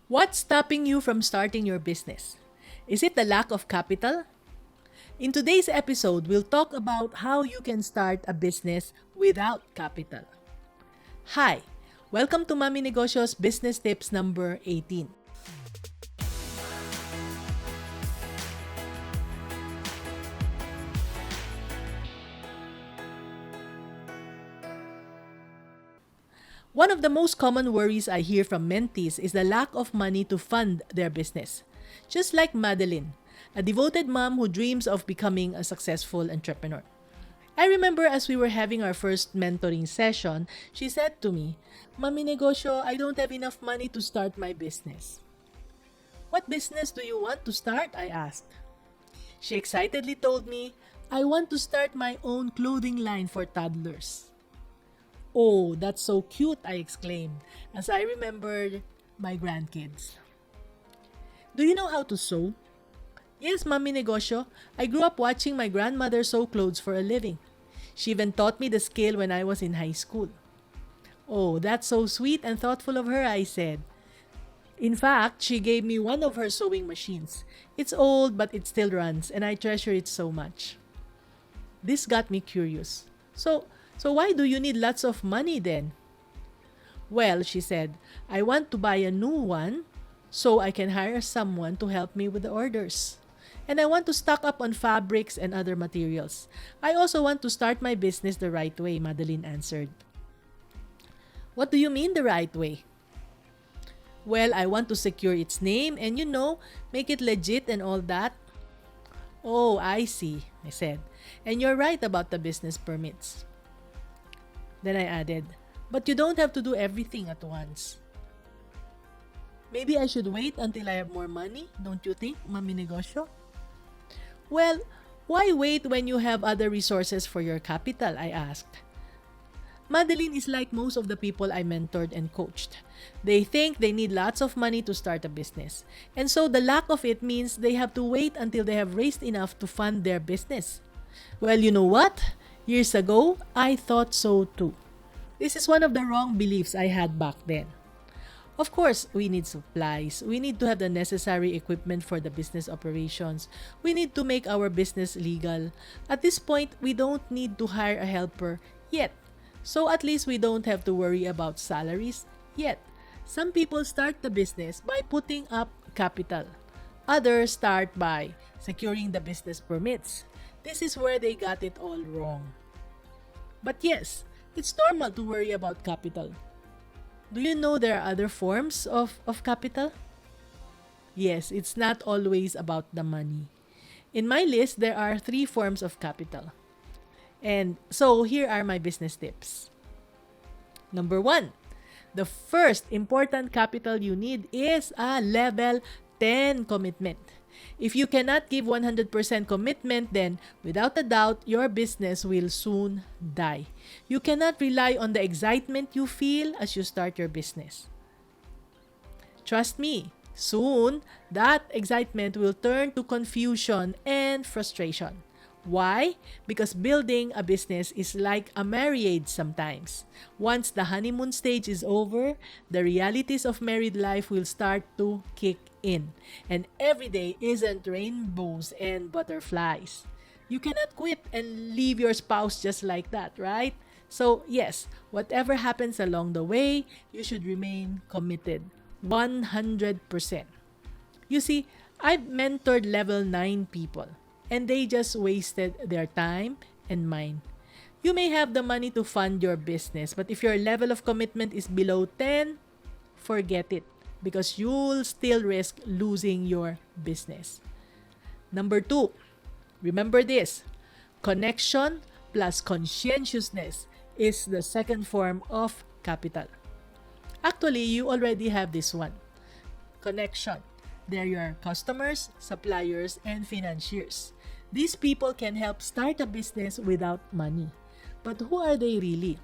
What's stopping you from starting your business? Is it the lack of capital? In today's episode, we'll talk about how you can start a business without capital. Hi, welcome to Mami Negosyo's Business Tips number 18. One of the most common worries I hear from mentees is the lack of money to fund their business. Just like Madeline, a devoted mom who dreams of becoming a successful entrepreneur. I remember as we were having our first mentoring session, she said to me, "Mami Negosyo, I don't have enough money to start my business." "What business do you want to start?" I asked. She excitedly told me, "I want to start my own clothing line for toddlers." "Oh, that's so cute," I exclaimed as I remembered my grandkids. "Do you know how to sew?" "Yes, Mami Negosyo. I grew up watching my grandmother sew clothes for a living. She even taught me the skill when I was in high school." "Oh, that's so sweet and thoughtful of her," I said. In fact, she gave me one of her sewing machines. It's old, but it still runs, and I treasure it so much. This got me curious. So why do you need lots of money then?" "Well," she said, "I want to buy a new one so I can hire someone to help me with the orders. And I want to stock up on fabrics and other materials. I also want to start my business the right way," Madeline answered. "What do you mean the right way?" "Well, I want to secure its name and make it legit and all that." "Oh, I see," I said. "And you're right about the business permits." Then I added, "But you don't have to do everything at once." "Maybe I should wait until I have more money, don't you think, Mami Negosyo?" "Well, why wait when you have other resources for your capital?" I asked. Madeline is like most of the people I mentored and coached. They think they need lots of money to start a business. And so the lack of it means they have to wait until they have raised enough to fund their business. Well, you know what? Years ago, I thought so too. This is one of the wrong beliefs I had back then. Of course, we need supplies. We need to have the necessary equipment for the business operations. We need to make our business legal. At this point, we don't need to hire a helper yet. So at least we don't have to worry about salaries yet. Some people start the business by putting up capital. Others start by securing the business permits. This is where they got it all wrong. But yes, it's normal to worry about capital. Do you know there are other forms of capital? Yes, it's not always about the money. In my list, there are 3 forms of capital. And so here are my business tips. Number 1, the first important capital you need is a level 10 commitment. If you cannot give 100% commitment, then without a doubt, your business will soon die. You cannot rely on the excitement you feel as you start your business. Trust me, soon that excitement will turn to confusion and frustration. Why? Because building a business is like a marriage sometimes. Once the honeymoon stage is over, the realities of married life will start to kick in. And every day isn't rainbows and butterflies. You cannot quit and leave your spouse just like that, right? So yes, whatever happens along the way, you should remain committed 100%. You see, I've mentored level 9 people, and they just wasted their time and mine. You may have the money to fund your business, but if your level of commitment is below 10, forget it, because you'll still risk losing your business. Number 2, remember this: connection plus conscientiousness is the second form of capital. Actually, you already have this one. Connection. They're your customers, suppliers, and financiers. These people can help start a business without money. But who are they really?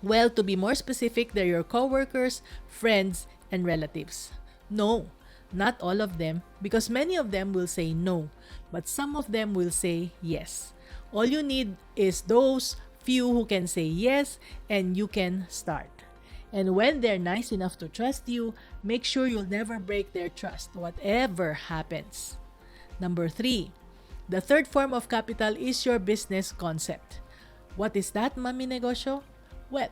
Well, to be more specific, they're your coworkers, friends, and relatives. No, not all of them, because many of them will say no, but some of them will say yes. All you need is those few who can say yes, and you can start. And when they're nice enough to trust you, make sure you'll never break their trust, whatever happens. Number 3, the third form of capital is your business concept. What is that, Mami Negosyo? Well,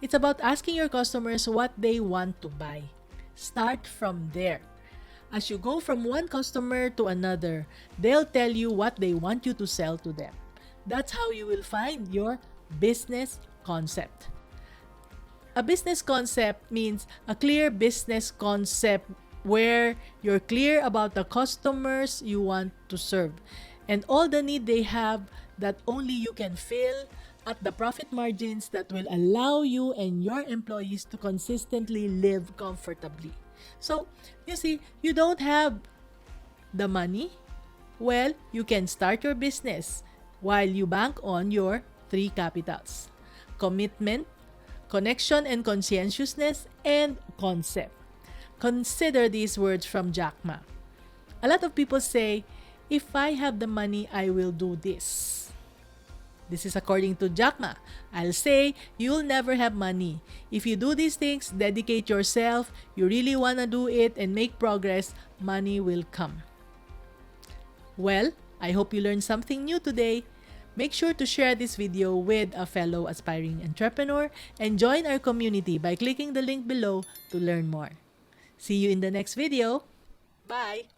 it's about asking your customers what they want to buy. Start from there. As you go from one customer to another, they'll tell you what they want you to sell to them. That's how you will find your business concept. A business concept means a clear business concept where you're clear about the customers you want to serve and all the need they have that only you can fill at the profit margins that will allow you and your employees to consistently live comfortably. So, you see, you don't have the money? Well, you can start your business while you bank on your 3 capitals: commitment, connection and conscientiousness, and concept. Consider these words from Jack Ma. A lot of people say, if I have the money, I will do this. This is according to Jack Ma. I'll say, you'll never have money. If you do these things, dedicate yourself, you really want to do it and make progress, money will come. Well, I hope you learned something new today. Make sure to share this video with a fellow aspiring entrepreneur and join our community by clicking the link below to learn more. See you in the next video. Bye!